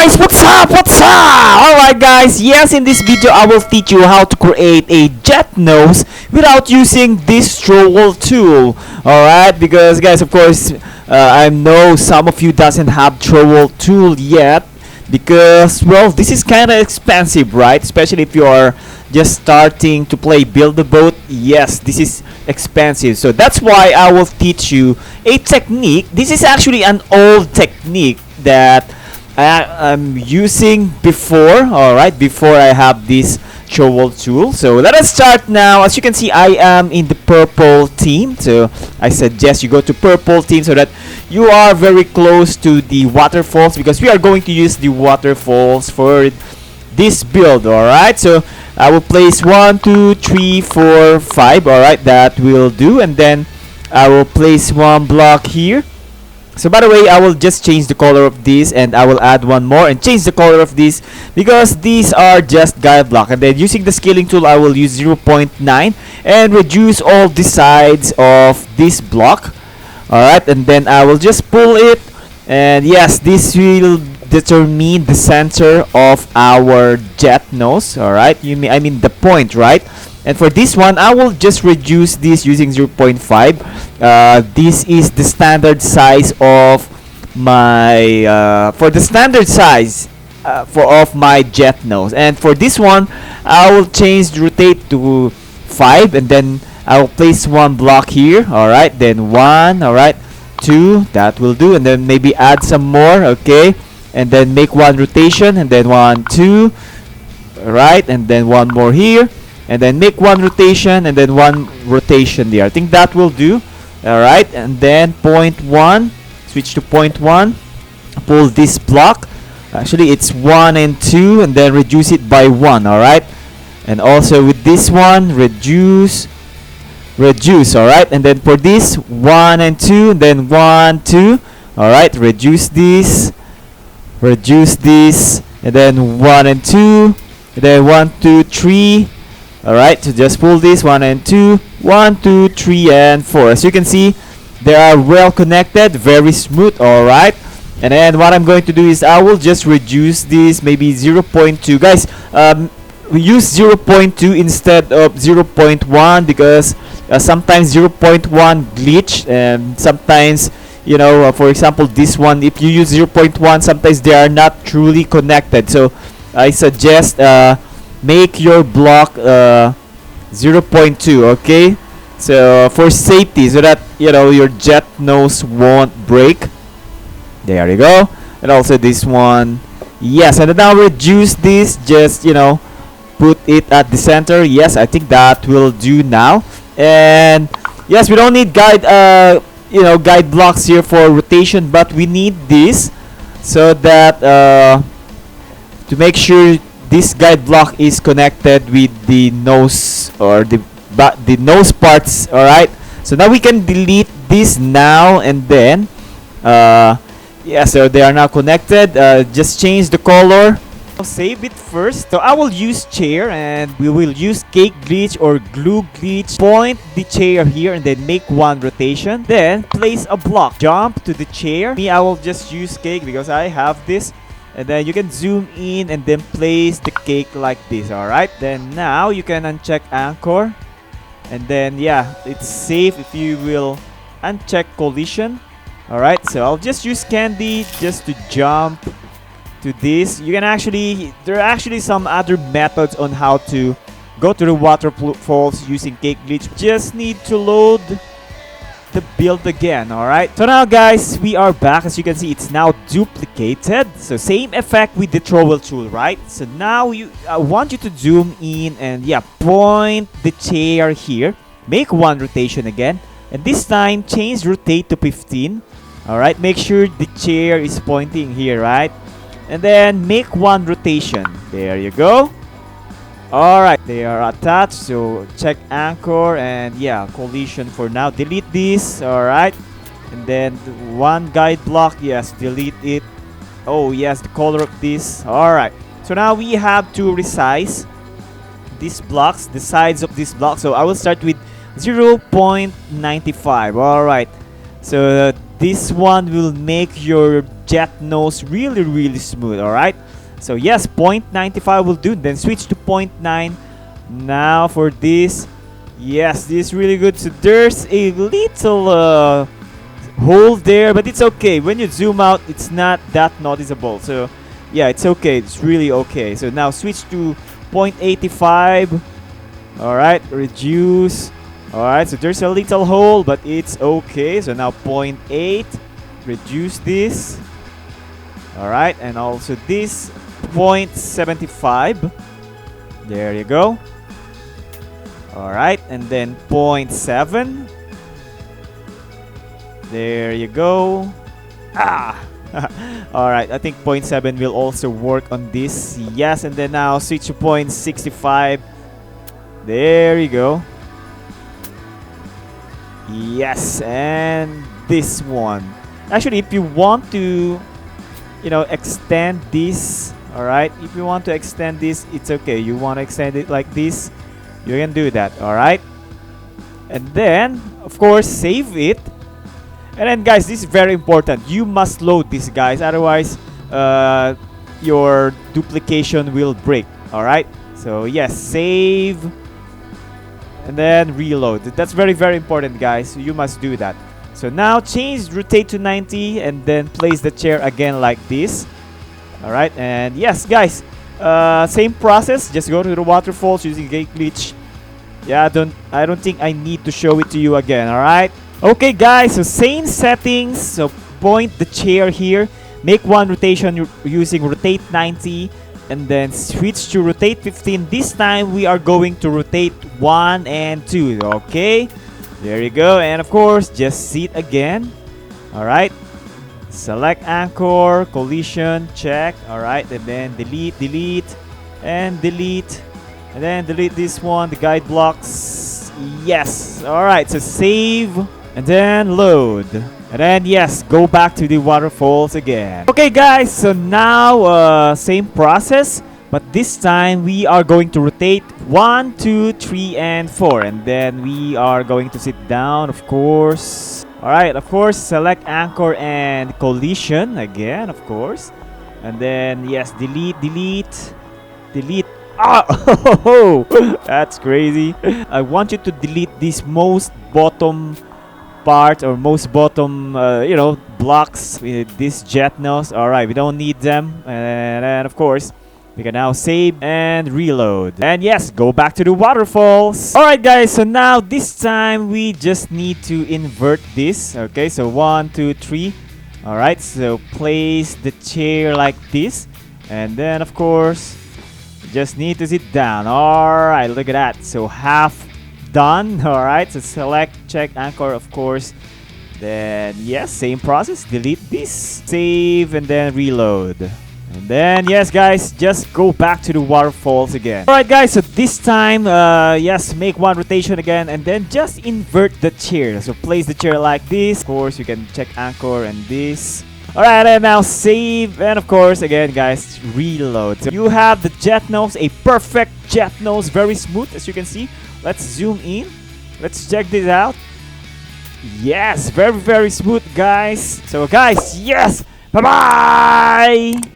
guys, what's up? What's up? Alright guys, yes, in this video I will teach you how to create a jet nose without using this Trowel tool. Alright, because guys, of course, I know some of you doesn't have Trowel tool yet because, well, this is kind of expensive, right? Especially if you are just starting to play Build a Boat. Yes, this is expensive, so that's why I will teach you a technique. This is actually an old technique that I'm using before, alright, before I have this Trowel tool. So let us start now. As you can see, I am in the purple team, so I suggest you go to purple team so that you are very close to the waterfalls, because we are going to use the waterfalls for this build. Alright, so I will place 1, 2, 3, 4, 5. Alright, that will do, and then I will place one block here. So by the way, I will just change the color of this, and I will add one more and change the color of this, because these are just guide block. And then using the scaling tool, I will use 0.9 and reduce all the sides of this block. Alright, and then I will just pull it, and yes, this will determine the center of our jet nose. Alright, I mean the point, right? And for this one, I will just reduce this using 0.5. This is the standard size of my for the standard size of my jet nose. And for this one, I will change the rotate to 5, and then I will place one block here. All right, then 1. All right, 2. That will do, and then maybe add some more. Okay, and then make one rotation, and then 1, 2. All right, and then one more here. And then make one rotation, and then one rotation there. I think that will do. Alright, and then point 1. Switch to point 1. Pull this block. Actually, it's 1 and 2, and then reduce it by 1. Alright, and also with this one, reduce. Alright, and then for this, 1 and 2, and then 1, 2. Alright, reduce this, and then 1 and 2, and then 1, 2, 3. Alright, so just pull this 1 and 2, 1, 2, 3, and 4. As you can see, they are well connected, very smooth. Alright, and then what I'm going to do is I will just reduce this, maybe 0.2. Guys, we use 0.2 instead of 0.1 because sometimes 0.1 glitch, and sometimes, you know, for example, this one, if you use 0.1, sometimes they are not truly connected. So I suggest make your block 0.2. okay, so for safety, so that, you know, your jet nose won't break. There you go. And also this one, yes. And then now reduce this, just, you know, put it at the center. Yes, I think that will do now. And yes, we don't need guide guide blocks here for rotation, but we need this so that to make sure this guide block is connected with the nose, or the nose parts. Alright, so now we can delete this now, and then yeah, so they are now connected. Just change the color. I'll save it first. So I will use chair, and we will use cake glitch or glue glitch. Point the chair here, and then make one rotation, then place a block, jump to the chair. Me, I will just use cake because I have this. And then you can zoom in and then place the cake like this. Alright, then now you can uncheck anchor, and then yeah, it's safe if you will uncheck collision. Alright, so I'll just use candy just to jump to this. You can actually, there are actually some other methods on how to go to the waterfalls using cake glitch. Just need to load the build again. Alright, so now guys, we are back. As you can see, it's now duplicated, so same effect with the Trowel tool, right? So now I want you to zoom in, and yeah, point the chair here, make one rotation again, and this time change rotate to 15. Alright, make sure the chair is pointing here, right? And then make one rotation. There you go. Alright, they are attached, so check anchor, and yeah, collision for now. Delete this. Alright, and then one guide block, yes, delete it. Oh yes, the color of this. Alright, so now we have to resize these blocks, the sides of this block. So I will start with 0.95. Alright, so this one will make your jet nose really smooth. All right, so yes, 0.95 will do. Then switch to 0.9. Now for this, yes, this is really good. So there's a little hole there, but it's okay. When you zoom out, it's not that noticeable. So yeah, it's okay. It's really okay. So now switch to 0.85. All right, reduce. All right, so there's a little hole, but it's okay. So now 0.8, reduce this. All right, and also this 0.75. There you go. All right, and then 0.7. There you go. All right, I think 0.7 will also work on this. Yes, and then now switch to 0.65. There you go. Yes, and this one. Actually, if you want to, extend this, all right, if you want to extend this, it's okay. You want to extend it like this, you can do that. All right, and then of course save it. And then guys, this is very important. You must load this, guys, otherwise your duplication will break. All right, so yes, save and then reload. That's very important, guys. So you must do that. So now change rotate to 90 and then place the chair again like this. All right, and yes guys, same process. Just go to the waterfalls using gate glitch. Yeah, I don't think I need to show it to you again. All right, okay guys, so same settings. So point the chair here, make one rotation using rotate 90 and then switch to rotate 15. This time we are going to rotate 1 and 2. Okay, there you go. And of course just sit again. All right, select anchor, collision, check. All right, and then delete and delete, and then delete this one, the guide blocks. Yes. All right, so save and then load. And then yes, go back to the waterfalls again. Okay guys, so now same process, but this time we are going to rotate 1, 2, 3, and 4, and then we are going to sit down, of course. All right, of course, select anchor and collision again, of course, and then yes, delete. Oh, that's crazy. I want you to delete this most bottom part or most bottom blocks with this jet nose. All right, we don't need them. And then of course we can now save and reload, and yes, go back to the waterfalls. All right guys, so now this time we just need to invert this. Okay, so 1, 2, 3. All right, so place the chair like this, and then of course just need to sit down. All right, look at that. So half done. All right, so select, check anchor, of course. Then yes, same process, delete this, save, and then reload. And then yes guys, just go back to the waterfalls again. All right guys, so this time yes, make one rotation again and then just invert the chair. So place the chair like this. Of course you can check anchor and this. Alright, and now save, and of course again guys, reload. So you have the jet nose, a perfect jet nose, very smooth as you can see. Let's zoom in, let's check this out. Yes, very smooth guys. So guys, yes, bye bye.